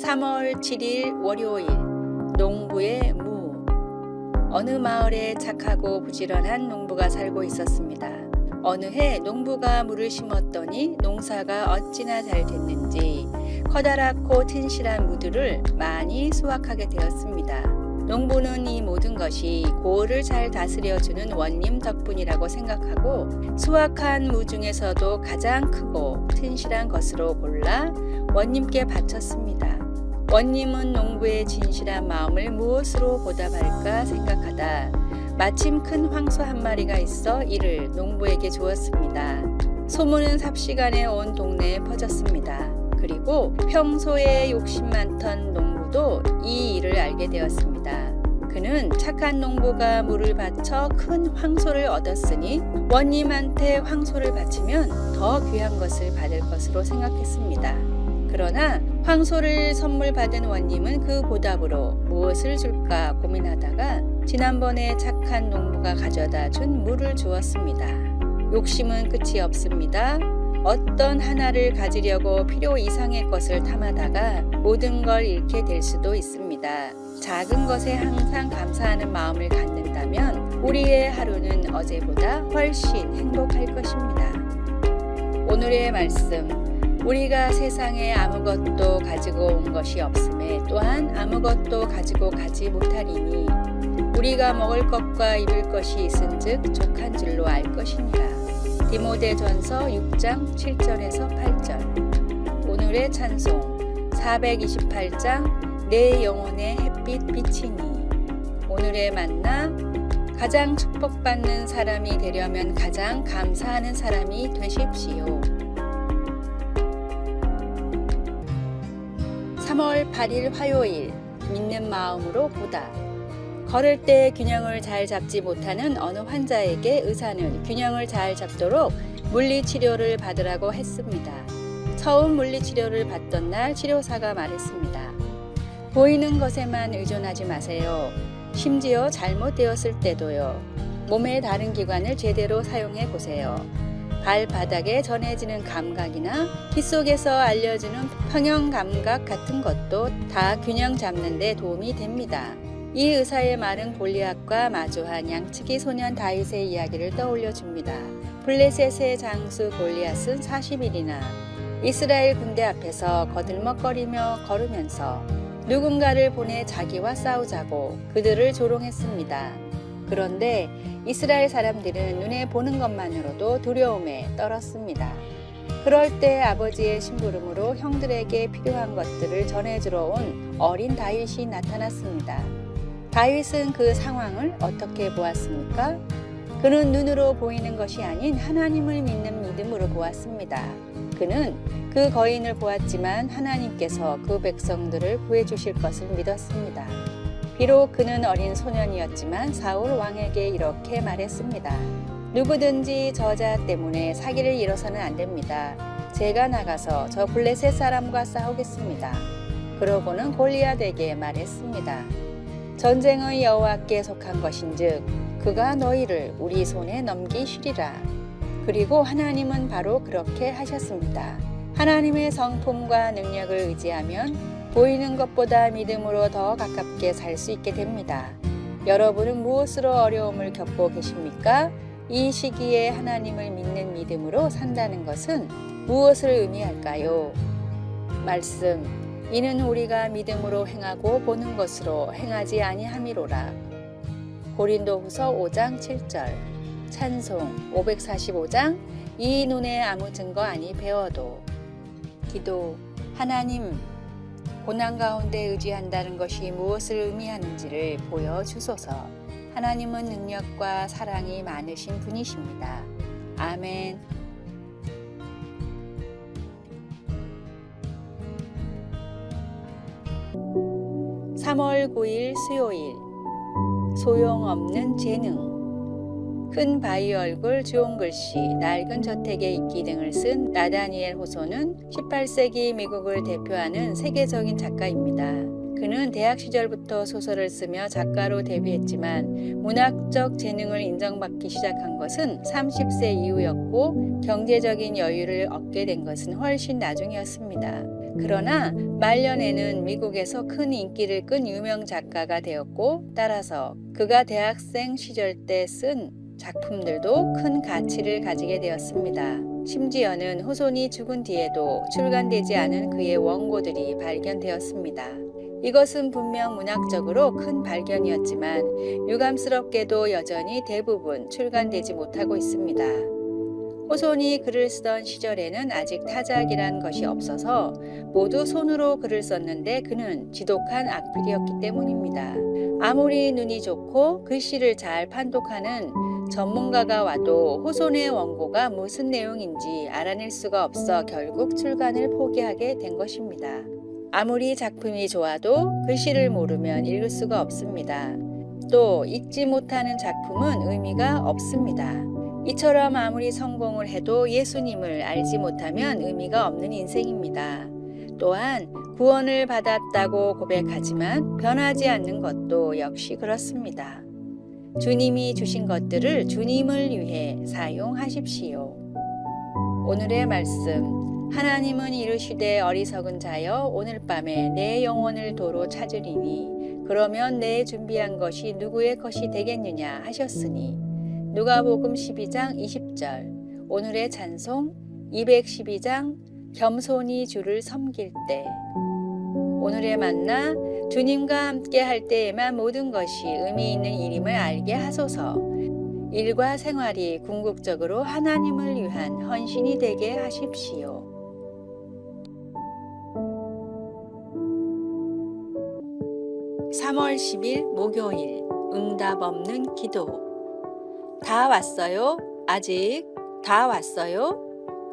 3월 7일 월요일 농부의 무. 어느 마을에 착하고 부지런한 농부가 살고 있었습니다. 어느 해 농부가 무를 심었더니 농사가 어찌나 잘 됐는지 커다랗고 튼실한 무들을 많이 수확하게 되었습니다. 농부는 이 모든 것이 고을을 잘 다스려주는 원님 덕분이라고 생각하고 수확한 무 중에서도 가장 크고 튼실한 것으로 골라 원님께 바쳤습니다. 원님은 농부의 진실한 마음을 무엇으로 보답할까 생각하다 마침 큰 황소 한 마리가 있어 이를 농부에게 주었습니다. 소문은 삽시간에 온 동네에 퍼졌습니다. 그리고 평소에 욕심 많던 농부도 이 일을 알게 되었습니다. 그는 착한 농부가 무를 바쳐 큰 황소를 얻었으니 원님한테 황소를 바치면 더 귀한 것을 받을 것으로 생각했습니다. 그러나 황소를 선물 받은 원님은 그 보답으로 무엇을 줄까 고민하다가 지난번에 착한 농부가 가져다 준 무를 주었습니다. 욕심은 끝이 없습니다. 어떤 하나를 가지려고 필요 이상의 것을 탐하다가 모든 걸 잃게 될 수도 있습니다. 작은 것에 항상 감사하는 마음을 갖는다면 우리의 하루는 어제보다 훨씬 행복할 것입니다. 오늘의 말씀. 우리가 세상에 아무것도 가지고 온 것이 없음에 또한 아무것도 가지고 가지 못하리니 우리가 먹을 것과 입을 것이 있은즉 족한 줄로 알 것이니라. 디모데전서 6장 7절에서 8절. 오늘의 찬송 428장 내 영혼의 햇빛 비치니. 오늘의 만나 가장 축복받는 사람이 되려면 가장 감사하는 사람이 되십시오. 3월 8일 화요일 믿는 마음으로 보다. 걸을 때 균형을 잘 잡지 못하는 어느 환자에게 의사는 균형을 잘 잡도록 물리치료를 받으라고 했습니다. 처음 물리치료를 받던 날 치료사가 말했습니다. 보이는 것에만 의존하지 마세요. 심지어 잘못되었을 때도요. 몸의 다른 기관을 제대로 사용해 보세요. 발바닥에 전해지는 감각이나 귀 속에서 알려주는 평형 감각 같은 것도 다 균형 잡는 데 도움이 됩니다. 이 의사의 말은 골리앗과 마주한 양치기 소년 다윗의 이야기를 떠올려 줍니다. 블레셋의 장수 골리앗은 40일이나 이스라엘 군대 앞에서 거들먹거리며 걸으면서 누군가를 보내 자기와 싸우자고 그들을 조롱했습니다. 그런데 이스라엘 사람들은 눈에 보는 것만으로도 두려움에 떨었습니다. 그럴 때 아버지의 심부름으로 형들에게 필요한 것들을 전해주러 온 어린 다윗이 나타났습니다. 다윗은 그 상황을 어떻게 보았습니까? 그는 눈으로 보이는 것이 아닌 하나님을 믿는 믿음으로 보았습니다. 그는 그 거인을 보았지만 하나님께서 그 백성들을 구해주실 것을 믿었습니다. 비록 그는 어린 소년이었지만 사울 왕에게 이렇게 말했습니다. 누구든지 저자 때문에 사기를 이뤄서는 안 됩니다. 제가 나가서 저 블레셋 사람과 싸우겠습니다. 그러고는 골리앗에게 말했습니다. 전쟁의 여호와께 속한 것인즉 그가 너희를 우리 손에 넘기시리라. 그리고 하나님은 바로 그렇게 하셨습니다. 하나님의 성품과 능력을 의지하면 보이는 것보다 믿음으로 더 가깝게 살 수 있게 됩니다. 여러분은 무엇으로 어려움을 겪고 계십니까? 이 시기에 하나님을 믿는 믿음으로 산다는 것은 무엇을 의미할까요? 말씀. 이는 우리가 믿음으로 행하고 보는 것으로 행하지 아니함이로라. 고린도후서 5장 7절. 찬송 545장 이 눈에 아무 증거 아니 배워도. 기도. 하나님, 고난 가운데 의지한다는 것이 무엇을 의미하는지를 보여주소서. 하나님은 능력과 사랑이 많으신 분이십니다. 아멘. 3월 9일 수요일 소용없는 재능. 큰 바위 얼굴 좋은 글씨 낡은 저택의 있기 등을 쓴 나다니엘 호소는 18세기 미국을 대표하는 세계적인 작가입니다. 그는 대학 시절부터 소설을 쓰며 작가로 데뷔했지만 문학적 재능을 인정받기 시작한 것은 30세 이후였고 경제적인 여유를 얻게 된 것은 훨씬 나중이었습니다. 그러나 말년에는 미국에서 큰 인기를 끈 유명 작가가 되었고, 따라서 그가 대학생 시절 때 쓴 작품들도 큰 가치를 가지게 되었습니다. 심지어는 호손이 죽은 뒤에도 출간되지 않은 그의 원고들이 발견되었습니다. 이것은 분명 문학적으로 큰 발견이었지만 유감스럽게도 여전히 대부분 출간되지 못하고 있습니다. 호손이 글을 쓰던 시절에는 아직 타작이란 것이 없어서 모두 손으로 글을 썼는데 그는 지독한 악필이었기 때문입니다. 아무리 눈이 좋고 글씨를 잘 판독하는 전문가가 와도 호손의 원고가 무슨 내용인지 알아낼 수가 없어 결국 출간을 포기하게 된 것입니다. 아무리 작품이 좋아도 글씨를 모르면 읽을 수가 없습니다. 또 읽지 못하는 작품은 의미가 없습니다. 이처럼 아무리 성공을 해도 예수님을 알지 못하면 의미가 없는 인생입니다. 또한 구원을 받았다고 고백하지만 변하지 않는 것도 역시 그렇습니다. 주님이 주신 것들을 주님을 위해 사용하십시오. 오늘의 말씀. 하나님은 이르시되 어리석은 자여 오늘 밤에 내 영혼을 도로 찾으리니 그러면 내 준비한 것이 누구의 것이 되겠느냐 하셨으니. 누가복음 12장 20절. 오늘의 찬송 212장 겸손히 주를 섬길 때. 오늘의 만나 주님과 함께 할 때에만 모든 것이 의미 있는 일임을 알게 하소서. 일과 생활이 궁극적으로 하나님을 위한 헌신이 되게 하십시오. (3월 10일) 목요일. 응답 없는 기도. 다 왔어요? 아직? 다 왔어요?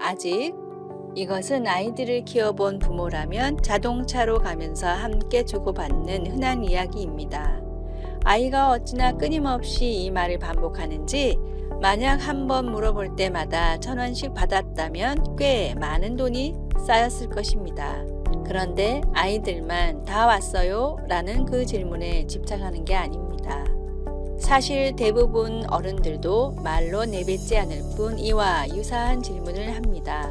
아직? 이것은 아이들을 키워본 부모라면 자동차로 가면서 함께 주고받는 흔한 이야기입니다. 아이가 어찌나 끊임없이 이 말을 반복하는지 만약 한 번 물어볼 때마다 1,000원씩 받았다면 꽤 많은 돈이 쌓였을 것입니다. 그런데 아이들만 다 왔어요? 라는 그 질문에 집착하는 게 아닙니다. 사실 대부분 어른들도 말로 내뱉지 않을 뿐 이와 유사한 질문을 합니다.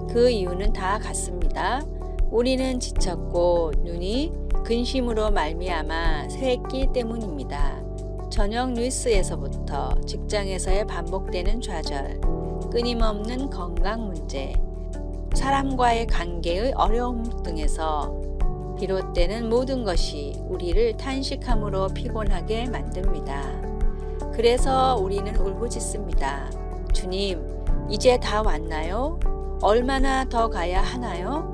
그 이유는 다 같습니다. 우리는 지쳤고 눈이 근심으로 말미암아 쇠했기 때문입니다. 저녁 뉴스에서부터 직장에서의 반복되는 좌절, 끊임없는 건강 문제, 사람과의 관계의 어려움 등에서 비롯되는 모든 것이 우리를 탄식함으로 피곤하게 만듭니다. 그래서 우리는 울부짖습니다. 주님, 이제 다 왔나요? 얼마나 더 가야 하나요?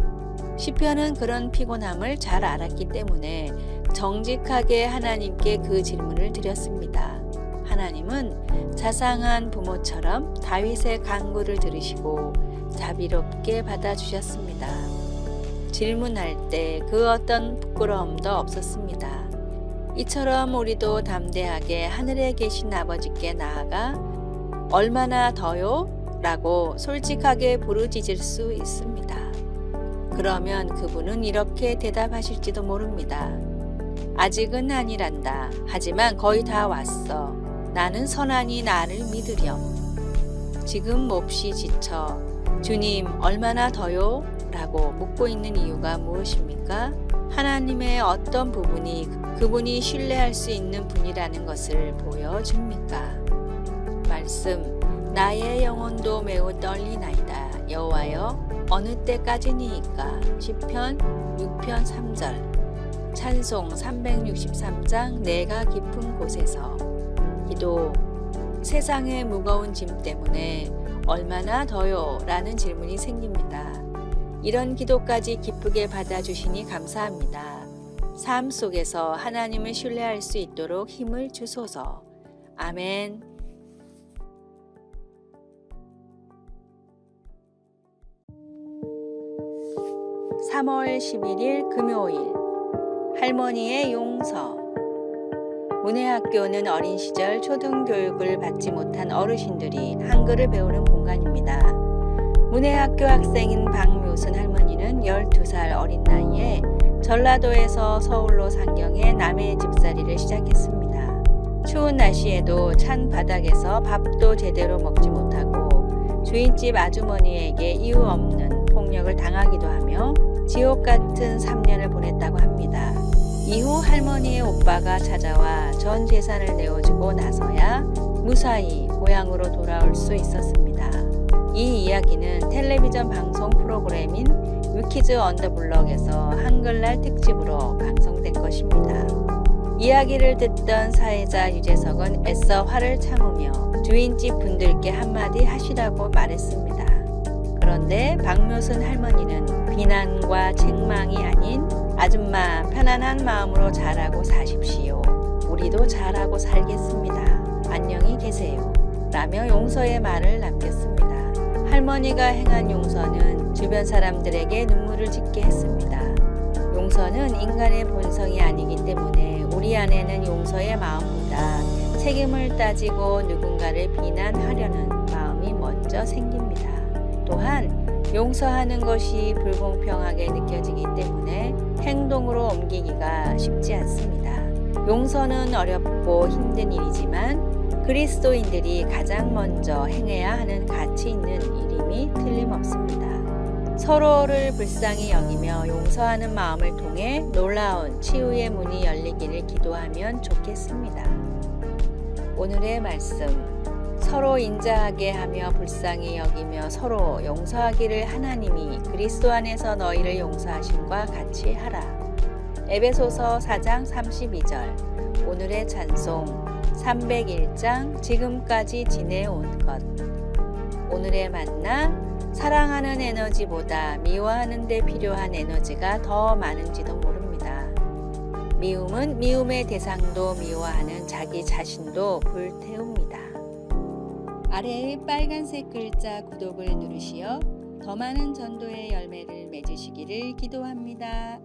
시편은 그런 피곤함을 잘 알았기 때문에 정직하게 하나님께 그 질문을 드렸습니다. 하나님은 자상한 부모처럼 다윗의 간구를 들으시고 자비롭게 받아주셨습니다. 질문할 때 그 어떤 부끄러움도 없었습니다. 이처럼 우리도 담대하게 하늘에 계신 아버지께 나아가 얼마나 더요? 라고 솔직하게 부르짖을 수 있습니다. 그러면 그분은 이렇게 대답하실지도 모릅니다. 아직은 아니란다. 하지만 거의 다 왔어. 나는 선하니 나를 믿으렴. 지금 몹시 지쳐 주님 얼마나 더요? 라고 묻고 있는 이유가 무엇입니까? 하나님의 어떤 부분이 그분이 신뢰할 수 있는 분이라는 것을 보여줍니까? 말씀. 나의 영혼도 매우 떨리나이다. 여호와여 어느 때까지니이까? 시편 6편 3절. 찬송 363장 내가 깊은 곳에서. 기도. 세상의 무거운 짐 때문에 얼마나 더요? 라는 질문이 생깁니다. 이런 기도까지 기쁘게 받아주시니 감사합니다. 삶 속에서 하나님을 신뢰할 수 있도록 힘을 주소서. 아멘. 3월 11일 금요일. 할머니의 용서. 문해학교는 어린 시절 초등교육을 받지 못한 어르신들이 한글을 배우는 공간입니다. 문해학교 학생인 박묘순 할머니는 12살 어린 나이에 전라도에서 서울로 상경해 남해 집살이를 시작했습니다. 추운 날씨에도 찬 바닥에서 밥도 제대로 먹지 못하고 주인집 아주머니에게 이유 없는 폭력을 당하기도 하며 지옥 같은 3년을 보냈다고 합니다. 이후 할머니의 오빠가 찾아와 전 재산을 내어주고 나서야 무사히 고향으로 돌아올 수 있었습니다. 이 이야기는 텔레비전 방송 프로그램인 위키즈 on the 블럭에서 한글날 특집으로 방송된 것입니다. 이야기를 듣던 사회자 유재석은 애써 화를 참으며 주인집 분들께 한마디 하시라고 말했습니다. 그런데 박묘순 할머니는 비난과 책망이 아닌 아줌마 편안한 마음으로 잘하고 사십시오. 우리도 잘하고 살겠습니다. 안녕히 계세요. 라며 용서의 말을 남겼습니다. 할머니가 행한 용서는 주변 사람들에게 눈물을 짓게 했습니다. 용서는 인간의 본성이 아니기 때문에 우리 안에는 용서의 마음보다 책임을 따지고 누군가를 비난하려는 마음이 먼저 생깁니다. 또한 용서하는 것이 불공평하게 느껴지기 때문에 행동으로 옮기기가 쉽지 않습니다. 용서는 어렵고 힘든 일이지만 그리스도인들이 가장 먼저 행해야 하는 가치 있는 일임이 틀림없습니다. 서로를 불쌍히 여기며 용서하는 마음을 통해 놀라운 치유의 문이 열리기를 기도하면 좋겠습니다. 오늘의 말씀, 서로 인자하게 하며 불쌍히 여기며 서로 용서하기를 하나님이 그리스도 안에서 너희를 용서하심과 같이 하라. 에베소서 4장 32절. 오늘의 찬송 301장 지금까지 지내온 것. 오늘의 만나, 사랑하는 에너지보다 미워하는 데 필요한 에너지가 더 많은지도 모릅니다. 미움은 미움의 대상도 미워하는 자기 자신도 불태웁니다. 아래의 빨간색 글자 구독을 누르시어 더 많은 전도의 열매를 맺으시기를 기도합니다.